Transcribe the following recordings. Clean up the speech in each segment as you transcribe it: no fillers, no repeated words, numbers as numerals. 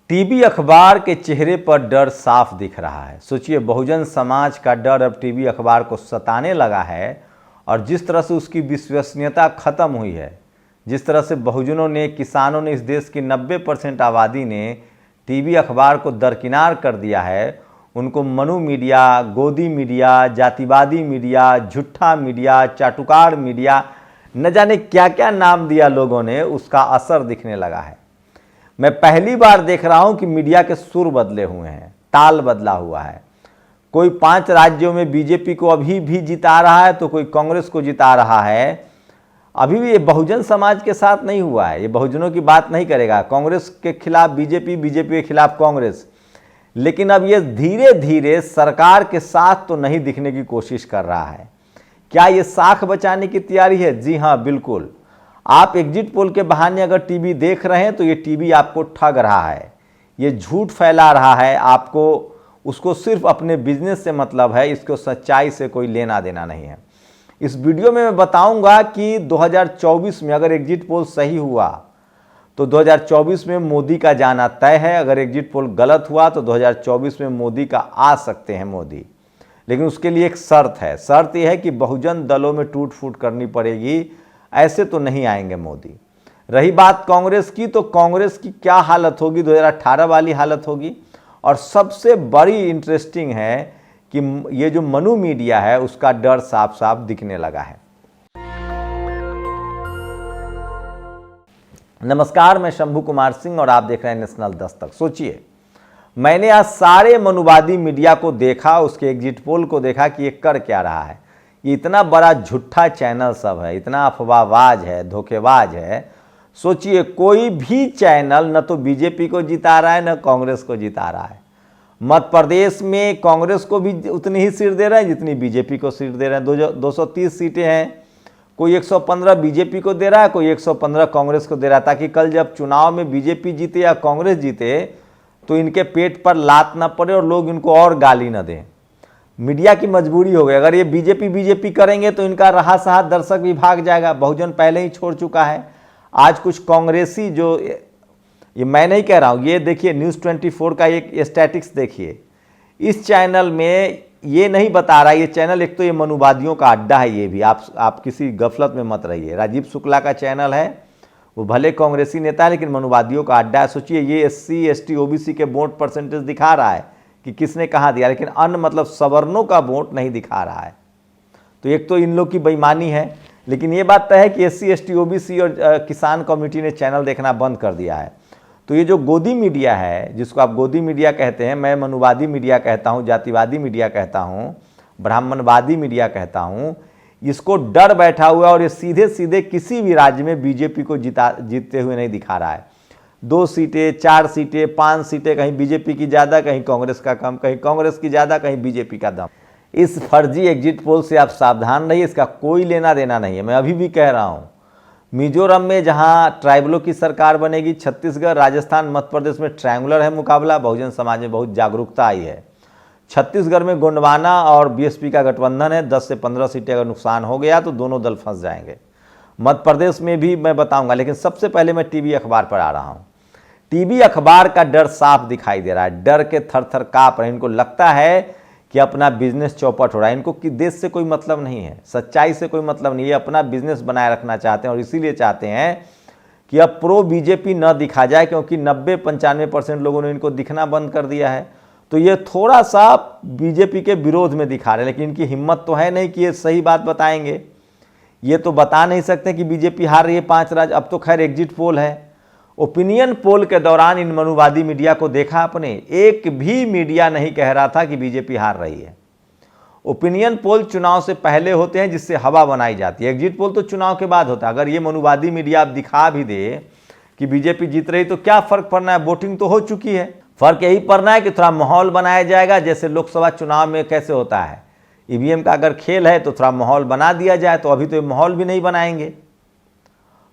TV अखबार के चेहरे पर डर साफ दिख रहा है। सोचिए, बहुजन समाज का डर अब टीवी अखबार को सताने लगा है और जिस तरह से उसकी विश्वसनीयता खत्म हुई है, जिस तरह से बहुजनों ने, किसानों ने, इस देश की 90% आबादी ने टीवी अखबार को दरकिनार कर दिया है। उनको मनु मीडिया, गोदी मीडिया, जातिवादी मीडिया, झूठा मीडिया, चाटुकार मीडिया, न जाने क्या क्या नाम दिया लोगों ने, उसका असर दिखने लगा है। मैं पहली बार देख रहा हूं कि मीडिया के सुर बदले हुए हैं, ताल बदला हुआ है। कोई 5 राज्यों में बीजेपी को अभी भी जिता रहा है तो कोई कांग्रेस को जिता रहा है। अभी भी ये बहुजन समाज के साथ नहीं हुआ है, ये बहुजनों की बात नहीं करेगा। कांग्रेस के खिलाफ बीजेपी, बीजेपी के खिलाफ कांग्रेस, लेकिन अब ये धीरे धीरे सरकार के साथ तो नहीं दिखने की कोशिश कर रहा है। क्या ये साख बचाने की तैयारी है? जी हाँ, बिल्कुल। आप एग्जिट पोल के बहाने अगर टीवी देख रहे हैं तो ये टीवी आपको ठग रहा है, ये झूठ फैला रहा है। आपको उसको सिर्फ अपने बिजनेस से मतलब है, इसको सच्चाई से कोई लेना देना नहीं है। इस वीडियो में मैं बताऊंगा कि 2024 में अगर एग्जिट पोल सही हुआ तो 2024 में मोदी का जाना तय है। अगर एग्जिट पोल गलत हुआ तो 2024 में मोदी का आ सकते हैं मोदी, लेकिन उसके लिए एक शर्त है। शर्त यह है कि बहुजन दलों में टूट फूट करनी पड़ेगी, ऐसे तो नहीं आएंगे मोदी। रही बात कांग्रेस की, तो कांग्रेस की क्या हालत होगी? 2018 वाली हालत होगी। और सबसे बड़ी इंटरेस्टिंग है कि ये जो मनु मीडिया है उसका डर साफ साफ दिखने लगा है। नमस्कार, मैं शंभू कुमार सिंह और आप देख रहे हैं नेशनल दस्तक। सोचिए, मैंने आज सारे मनुवादी मीडिया को देखा, उसके एग्जिट पोल को देखा कि ये कर क्या रहा है। ये इतना बड़ा झूठा चैनल सब है, इतना अफवाहबाज है, धोखेबाज है। सोचिए, कोई भी चैनल न तो बीजेपी को जिता रहा है न कांग्रेस को जिता रहा है। मध्य प्रदेश में कांग्रेस को भी उतनी ही सीट दे रहे हैं जितनी बीजेपी को सीट दे रहे हैं। 230 सीटें हैं, कोई 115 बीजेपी को दे रहा है, कोई 115 कांग्रेस को दे रहा है, ताकि कल जब चुनाव में बीजेपी जीते या कांग्रेस जीते तो इनके पेट पर लात ना पड़े और लोग इनको और गाली न दें। मीडिया की मजबूरी हो गई। अगर ये बीजेपी करेंगे तो इनका रहा सहा दर्शक भी भाग जाएगा। बहुजन पहले ही छोड़ चुका है। आज कुछ कांग्रेसी, जो ये मैं नहीं कह रहा हूँ, ये देखिए न्यूज़ 24 का एक स्टैटिक्स देखिए। इस चैनल में ये नहीं बता रहा, ये चैनल एक तो ये मनुवादियों का अड्डा है। ये भी आप किसी गफलत में मत रहिए। राजीव शुक्ला का चैनल है, वो भले कांग्रेसी नेता है लेकिन मनुवादियों का अड्डा है। सोचिए, ये SC ST OBC के वोट परसेंटेज दिखा रहा है कि किसने कहाँ दिया, लेकिन अन्य मतलब सवर्णों का वोट नहीं दिखा रहा है। तो एक तो इन लोग की बेईमानी है। लेकिन ये बात तय है कि SC ST OBC और किसान कम्युनिटी ने चैनल देखना बंद कर दिया है। तो ये जो गोदी मीडिया है, जिसको आप गोदी मीडिया कहते हैं, मैं मनुवादी मीडिया कहता हूँ, जातिवादी मीडिया कहता हूँ, ब्राह्मणवादी मीडिया कहता हूँ, इसको डर बैठा हुआ है और ये सीधे सीधे किसी भी राज्य में बीजेपी को जीतते हुए नहीं दिखा रहा है। 2 सीटें, 4 सीटें, 5 सीटें, कहीं बीजेपी की ज़्यादा, कहीं कांग्रेस का कम, कहीं कांग्रेस की ज़्यादा, कहीं बीजेपी का दम। इस फर्जी एग्जिट पोल से आप सावधान रहिए, इसका कोई लेना देना नहीं है। मैं अभी भी कह रहा हूँ, मिजोरम में जहाँ ट्राइबलों की सरकार बनेगी, छत्तीसगढ़, राजस्थान, मध्य प्रदेश में ट्रायंगुलर है मुकाबला। बहुजन समाज में बहुत जागरूकता आई है। छत्तीसगढ़ में गोंडवाना और BSP का गठबंधन है। 10 से 15 सीटें अगर नुकसान हो गया तो दोनों दल फंस जाएंगे। मध्य प्रदेश में भी मैं बताऊंगा, लेकिन सबसे पहले मैं टीवी अखबार पर आ रहा हूं। टीवी अखबार का डर साफ दिखाई दे रहा है। डर के थर थर कांप रहे हैं। इनको लगता है कि अपना बिजनेस चौपट हो रहा है। इनको कि देश से कोई मतलब नहीं है, सच्चाई से कोई मतलब नहीं है। अपना बिजनेस बनाए रखना चाहते हैं और इसीलिए चाहते हैं कि अब प्रो बीजेपी न दिखा जाए, क्योंकि 90-95% लोगों ने इनको दिखना बंद कर दिया है। तो ये थोड़ा सा बीजेपी के विरोध में दिखा रहे हैं, लेकिन इनकी हिम्मत तो है नहीं कि ये सही बात बताएंगे। ये तो बता नहीं सकते कि बीजेपी हार रही है 5 राज्य। अब तो खैर एग्जिट पोल है। ओपिनियन पोल के दौरान इन मनुवादी मीडिया को देखा आपने, एक भी मीडिया नहीं कह रहा था कि बीजेपी हार रही है। ओपिनियन पोल चुनाव से पहले होते हैं, जिससे हवा बनाई जाती है। एग्जिट पोल तो चुनाव के बाद होता है। अगर ये मनुवादी मीडिया आप दिखा भी दे कि बीजेपी जीत रही तो क्या फर्क पड़ना है, वोटिंग तो हो चुकी है। फर्क यही पड़ना है कि थोड़ा माहौल बनाया जाएगा, जैसे लोकसभा चुनाव में कैसे होता है। EVM का अगर खेल है तो थोड़ा माहौल बना दिया जाए। तो अभी तो ये माहौल भी नहीं बनाएंगे।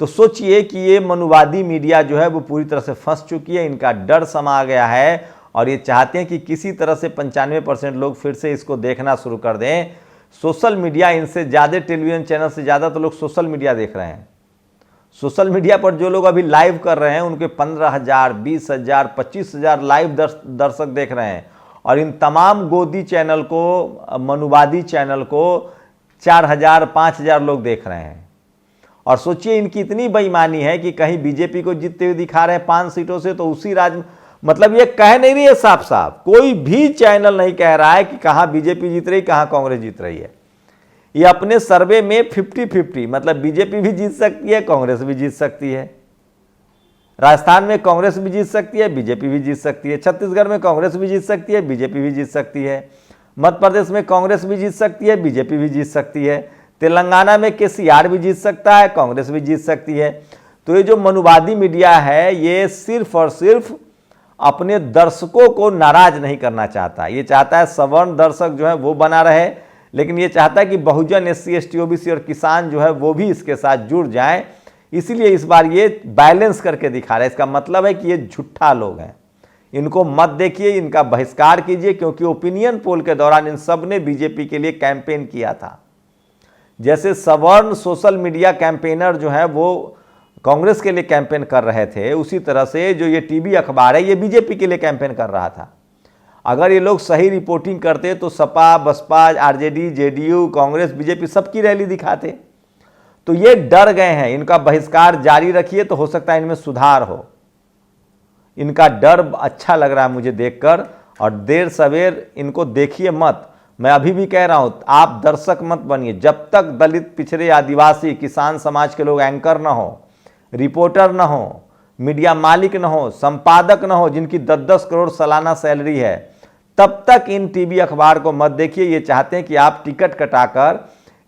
तो सोचिए कि ये मनुवादी मीडिया जो है वो पूरी तरह से फंस चुकी है। इनका डर समा गया है और ये चाहते हैं कि किसी तरह से 95% लोग फिर से इसको देखना शुरू कर दें। सोशल मीडिया इनसे ज़्यादा, टेलीविज़न चैनल से ज़्यादा तो लोग सोशल मीडिया देख रहे हैं। सोशल मीडिया पर जो लोग अभी लाइव कर रहे हैं उनके 15,000, 20,000, 25,000 लाइव दर्शक देख रहे हैं, और इन तमाम गोदी चैनल को, मनुवादी चैनल को 4,000, 5,000 लोग देख रहे हैं। और सोचिए इनकी इतनी बेईमानी है कि कहीं बीजेपी को जीतते हुए दिखा रहे हैं 5 सीटों से, तो उसी राज्य, मतलब ये कह नहीं रही है साफ साफ, कोई भी चैनल नहीं कह रहा है कि कहाँ बीजेपी जीत रही, कहाँ कांग्रेस जीत रही है। ये अपने सर्वे में 50-50, मतलब बीजेपी भी जीत सकती है, कांग्रेस भी जीत सकती है। राजस्थान में कांग्रेस भी जीत सकती है, बीजेपी भी जीत सकती है। छत्तीसगढ़ में कांग्रेस भी जीत सकती है, बीजेपी भी जीत सकती है। मध्य प्रदेश में कांग्रेस भी जीत सकती है, बीजेपी भी जीत सकती है। तेलंगाना में केसीआर भी जीत सकता है, कांग्रेस भी जीत सकती है। तो ये जो मनुवादी मीडिया है ये सिर्फ और सिर्फ अपने दर्शकों को नाराज नहीं करना चाहता। ये चाहता है सवर्ण दर्शक जो है वो बना रहे, लेकिन ये चाहता है कि बहुजन, SC, ST, OBC और किसान जो है वो भी इसके साथ जुड़ जाएं। इसीलिए इस बार ये बैलेंस करके दिखा रहा है। इसका मतलब है कि ये झूठा लोग हैं, इनको मत देखिए, इनका बहिष्कार कीजिए, क्योंकि ओपिनियन पोल के दौरान इन सब ने बीजेपी के लिए कैंपेन किया था। जैसे सवर्ण सोशल मीडिया कैंपेनर जो है वो कांग्रेस के लिए कैंपेन कर रहे थे, उसी तरह से जो ये टीवी अखबार है ये बीजेपी के लिए कैंपेन कर रहा था। अगर ये लोग सही रिपोर्टिंग करते तो Sapa, Basapa, RJD, JDU, Congress, BJP सबकी रैली दिखाते। तो ये डर गए हैं, इनका बहिष्कार जारी रखिए, तो हो सकता है इनमें सुधार हो। इनका डर अच्छा लग रहा है मुझे देखकर, और देर सवेर इनको देखिए मत। मैं अभी भी कह रहा हूं, आप दर्शक मत बनिए। जब तक दलित, पिछड़े, आदिवासी, किसान समाज के लोग एंकर ना हो, रिपोर्टर ना हो, मीडिया मालिक ना हो, संपादक ना हो, जिनकी 10-10 करोड़ सालाना सैलरी है, तब तक इन टीवी अखबार को मत देखिए। ये चाहते हैं कि आप टिकट कटाकर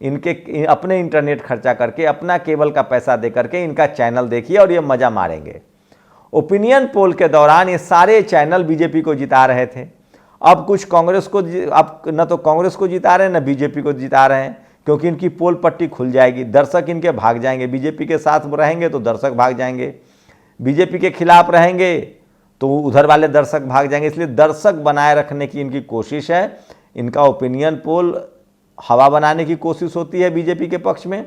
इनके अपने इंटरनेट खर्चा करके, अपना केबल का पैसा दे करके इनका चैनल देखिए और ये मजा मारेंगे। ओपिनियन पोल के दौरान ये सारे चैनल बीजेपी को जिता रहे थे। अब कुछ कांग्रेस को, अब न तो कांग्रेस को जिता रहे हैं न बीजेपी को जिता रहे हैं, क्योंकि इनकी पोल पट्टी खुल जाएगी, दर्शक इनके भाग जाएंगे। बीजेपी के साथ रहेंगे तो दर्शक भाग जाएंगे, बीजेपी के खिलाफ रहेंगे तो उधर वाले दर्शक भाग जाएंगे। इसलिए दर्शक बनाए रखने की इनकी कोशिश है। इनका ओपिनियन पोल हवा बनाने की कोशिश होती है बीजेपी के पक्ष में,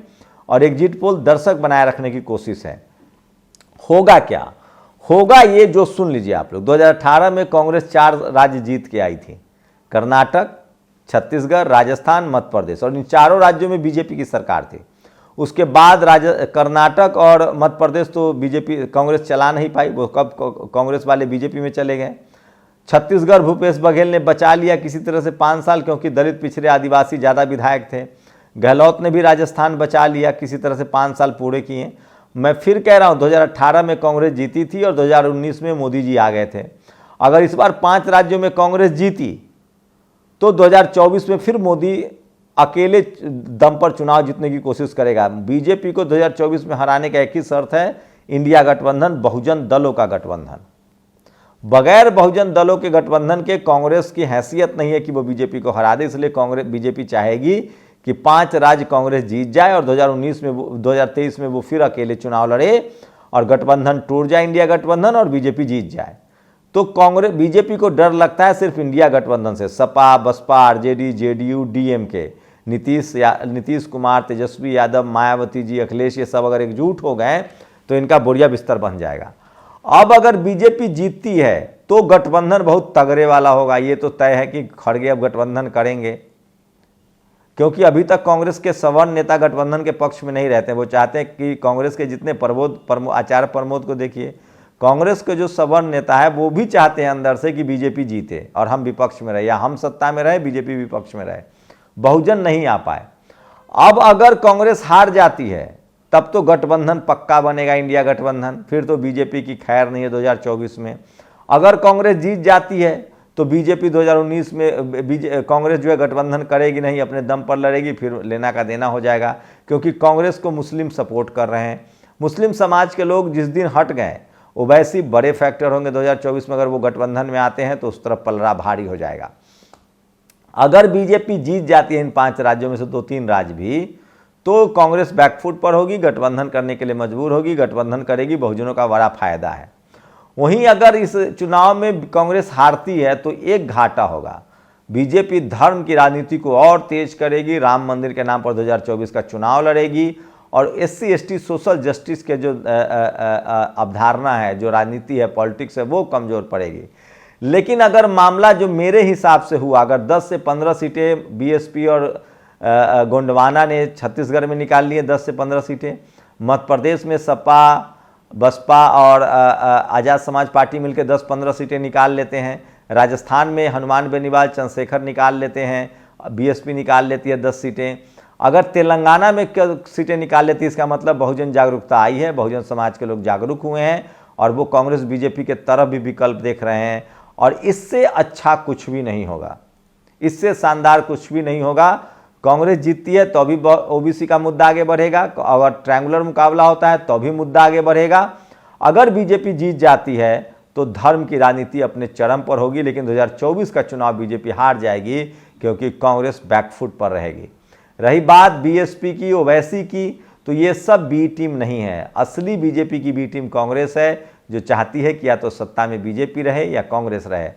और एग्जिट पोल दर्शक बनाए रखने की कोशिश है। होगा क्या? होगा ये जो सुन लीजिए आप लोग। 2018 में कांग्रेस 4 राज्य जीत के आई थी, कर्नाटक, छत्तीसगढ़, राजस्थान, मध्य प्रदेश, और इन चारों राज्यों में बीजेपी की सरकार थी। उसके बाद कर्नाटक और मध्य प्रदेश तो बीजेपी, कांग्रेस चला नहीं पाई, वो कब कांग्रेस वाले बीजेपी में चले गए। छत्तीसगढ़ भूपेश बघेल ने बचा लिया किसी तरह से 5 साल, क्योंकि दलित, पिछड़े, आदिवासी ज़्यादा विधायक थे। गहलोत ने भी राजस्थान बचा लिया किसी तरह से, 5 साल पूरे किए। मैं फिर कह रहा हूँ 2018 में कांग्रेस जीती थी और 2019 में मोदी जी आ गए थे। अगर इस बार 5 राज्यों में कांग्रेस जीती तो 2024 में फिर मोदी अकेले दम पर चुनाव जीतने की कोशिश करेगा। बीजेपी को 2024 में हराने का एक ही शर्त है, इंडिया गठबंधन, बहुजन दलों का गठबंधन। बगैर बहुजन दलों के गठबंधन के कांग्रेस की हैसियत नहीं है कि वो बीजेपी को हरा दे। इसलिए बीजेपी चाहेगी कि 5 राज्य कांग्रेस जीत जाए और 2023 में वो फिर अकेले चुनाव लड़े और गठबंधन टूट जाए, इंडिया गठबंधन, और बीजेपी जीत जाए। तो बीजेपी को डर लगता है सिर्फ इंडिया गठबंधन से। Sapa, Basapa, RJD, JDU, DMK, Nitish Kumar, Tejashwi Yadav, Mayawati ji, Akhilesh, ये सब अगर एकजुट हो गए तो इनका बोरिया बिस्तर बन जाएगा। अब अगर बीजेपी जीतती है तो गठबंधन बहुत तगड़े वाला होगा। ये तो तय है कि खड़गे अब गठबंधन करेंगे, क्योंकि अभी तक कांग्रेस के सवर्ण नेता गठबंधन के पक्ष में नहीं रहते। वो चाहते हैं कि कांग्रेस के जितने आचार्य प्रमोद को देखिए, कांग्रेस के जो सवर्ण नेता है वो भी चाहते हैं अंदर से कि बीजेपी जीते और हम विपक्ष में रहे, या हम सत्ता में रहे, बीजेपी विपक्ष में रहे। बहुजन नहीं आ पाए। अब अगर कांग्रेस हार जाती है तब तो गठबंधन पक्का बनेगा, इंडिया गठबंधन, फिर तो बीजेपी की खैर नहीं है 2024 में। अगर कांग्रेस जीत जाती है तो बीजेपी 2019 में कांग्रेस जो है गठबंधन करेगी नहीं, अपने दम पर लड़ेगी, फिर लेना का देना हो जाएगा, क्योंकि कांग्रेस को मुस्लिम सपोर्ट कर रहे हैं। मुस्लिम समाज के लोग जिस दिन हट गए, ओवैसी बड़े फैक्टर होंगे 2024 में। अगर वो गठबंधन में आते हैं तो उस तरफ पलड़ा भारी हो जाएगा। अगर बीजेपी जीत जाती है इन 5 राज्यों में से 2-3 राज्य भी, तो कांग्रेस बैकफुट पर होगी, गठबंधन करने के लिए मजबूर होगी, गठबंधन करेगी, बहुजनों का बड़ा फायदा है। वहीं अगर इस चुनाव में कांग्रेस हारती है तो एक घाटा होगा, बीजेपी धर्म की राजनीति को और तेज करेगी, राम मंदिर के नाम पर 2024 का चुनाव लड़ेगी और SC ST सोशल जस्टिस के जो अवधारणा है, जो राजनीति है, पॉलिटिक्स है, वो कमज़ोर पड़ेगी। लेकिन अगर मामला जो मेरे हिसाब से हुआ, अगर 10 से 15 सीटें BSP और गोंडवाना ने छत्तीसगढ़ में निकाल लिए 10 से 15 सीटें, मध्य प्रदेश में सपा, बसपा और आज़ाद समाज पार्टी मिलकर 10-15 सीटें निकाल लेते हैं, राजस्थान में हनुमान बेनीवाल, चंद्रशेखर निकाल लेते हैं, BSP निकाल लेती है 10 सीटें, अगर तेलंगाना में सीटें निकाल लेती है, इसका मतलब बहुजन जागरूकता आई है, बहुजन समाज के लोग जागरूक हुए हैं और वो कांग्रेस BJP के तरफ भी विकल्प देख रहे हैं। और इससे अच्छा कुछ भी नहीं होगा, इससे शानदार कुछ भी नहीं होगा। कांग्रेस जीतती है तो भी OBC का मुद्दा आगे बढ़ेगा, अगर ट्रायंगुलर मुकाबला होता है तो भी मुद्दा आगे बढ़ेगा। अगर BJP जीत जाती है तो धर्म की राजनीति अपने चरम पर होगी, लेकिन 2024 का चुनाव BJP हार जाएगी क्योंकि कांग्रेस बैकफुट पर रहेगी। रही बात BSP की, ओवैसी की, तो ये सब बी टीम नहीं है। असली BJP की बी टीम कांग्रेस है, जो चाहती है कि या तो सत्ता में BJP रहे या कांग्रेस रहे।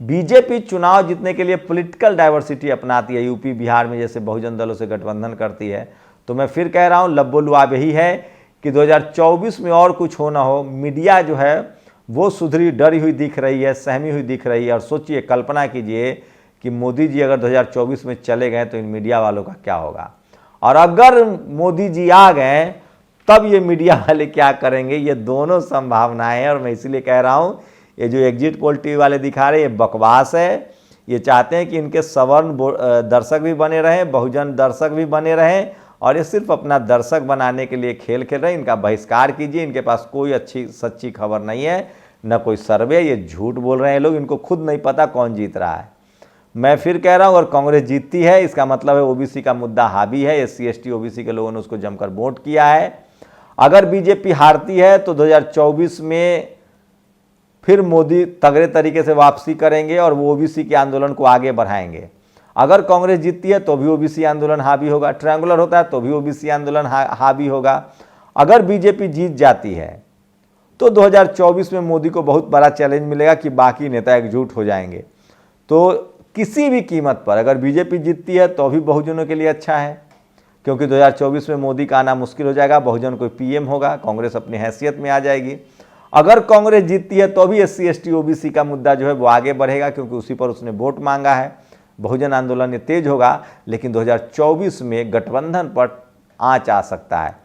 BJP चुनाव जीतने के लिए पॉलिटिकल डाइवर्सिटी अपनाती है, यूपी बिहार में जैसे बहुजन दलों से गठबंधन करती है। तो मैं फिर कह रहा हूँ, लब्बो-लुआब यही है कि 2024 में और कुछ हो ना हो, मीडिया जो है वो सुधरी डरी हुई दिख रही है, सहमी हुई दिख रही है। और सोचिए, कल्पना कीजिए कि मोदी जी अगर 2024 में चले गए तो इन मीडिया वालों का क्या होगा, और अगर मोदी जी आ गए तब ये मीडिया वाले क्या करेंगे। ये दोनों संभावनाएं हैं। और मैं इसीलिए कह रहा हूँ, ये जो एग्जिट पोल टीवी वाले दिखा रहे हैं, ये बकवास है। ये चाहते हैं कि इनके सवर्ण दर्शक भी बने रहें, बहुजन दर्शक भी बने रहें, और ये सिर्फ अपना दर्शक बनाने के लिए खेल खेल रहे हैं। इनका बहिष्कार कीजिए, इनके पास कोई अच्छी सच्ची खबर नहीं है, न कोई सर्वे। ये झूठ बोल रहे हैं लोग, इनको खुद नहीं पता कौन जीत रहा है। मैं फिर कह रहा हूँ, अगर कांग्रेस जीतती है इसका मतलब है OBC का मुद्दा हावी है, SC ST OBC के लोगों ने उसको जमकर वोट किया है। अगर BJP हारती है तो 2024 में फिर मोदी तगड़े तरीके से वापसी करेंगे और वो OBC के आंदोलन को आगे बढ़ाएंगे। अगर कांग्रेस जीतती है तो भी OBC आंदोलन हावी होगा, ट्रायंगुलर होता है तो भी OBC आंदोलन हावी होगा। अगर BJP जीत जाती है तो 2024 में मोदी को बहुत बड़ा चैलेंज मिलेगा कि बाकी नेता एकजुट हो जाएंगे। तो किसी भी कीमत पर अगर BJP जीतती है तो भी बहुजनों के लिए अच्छा है, क्योंकि 2024 में मोदी का आना मुश्किल हो जाएगा, बहुजन कोई PM होगा, कांग्रेस अपनी हैसियत में आ जाएगी। अगर कांग्रेस जीतती है तो भी SC ST OBC का मुद्दा जो है वो आगे बढ़ेगा, क्योंकि उसी पर उसने वोट मांगा है। बहुजन आंदोलन ये तेज होगा, लेकिन 2024 में गठबंधन पर आंच आ सकता है।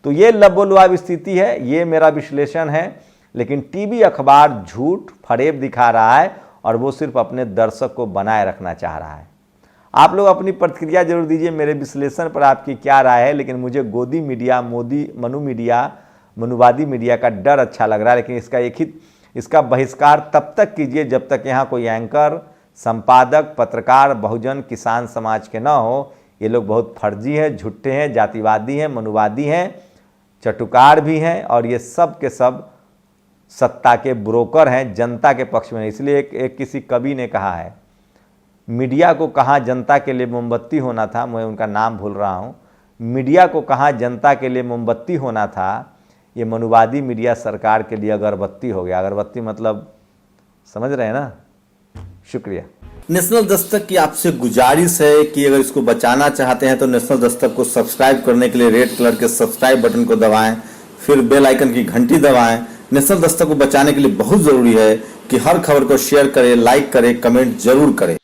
तो ये लबो-लुआब स्थिति है, ये मेरा विश्लेषण है। लेकिन टीवी अखबार झूठ फरेब दिखा रहा है और वो सिर्फ अपने दर्शक को बनाए रखना चाह रहा है। आप लोग अपनी प्रतिक्रिया जरूर दीजिए, मेरे विश्लेषण पर आपकी क्या राय है। लेकिन मुझे गोदी मीडिया, मनुवादी मीडिया का डर अच्छा लग रहा है। लेकिन इसका बहिष्कार तब तक कीजिए जब तक यहाँ कोई एंकर, संपादक, पत्रकार बहुजन किसान समाज के ना हो। ये लोग बहुत फर्जी हैं, झूठे हैं, जातिवादी हैं, मनुवादी हैं, चटुकार भी हैं, और ये सब के सब सत्ता के ब्रोकर हैं, जनता के पक्ष में। इसलिए एक किसी कवि ने कहा है, मीडिया को कहाँ जनता के लिए मोमबत्ती होना था, मैं उनका नाम भूल रहा हूँ, मीडिया को कहाँ जनता के लिए मोमबत्ती होना था, ये मनुवादी मीडिया सरकार के लिए अगरबत्ती हो गया। अगरबत्ती मतलब समझ रहे हैं ना। शुक्रिया। नेशनल दस्तक की आपसे गुजारिश है कि अगर इसको बचाना चाहते हैं तो नेशनल दस्तक को सब्सक्राइब करने के लिए रेड कलर के सब्सक्राइब बटन को दबाएं, फिर बेल आइकन की घंटी दबाएं। नेशनल दस्तक को बचाने के लिए बहुत जरूरी है कि हर खबर को शेयर करें, लाइक करें, कमेंट जरूर करें।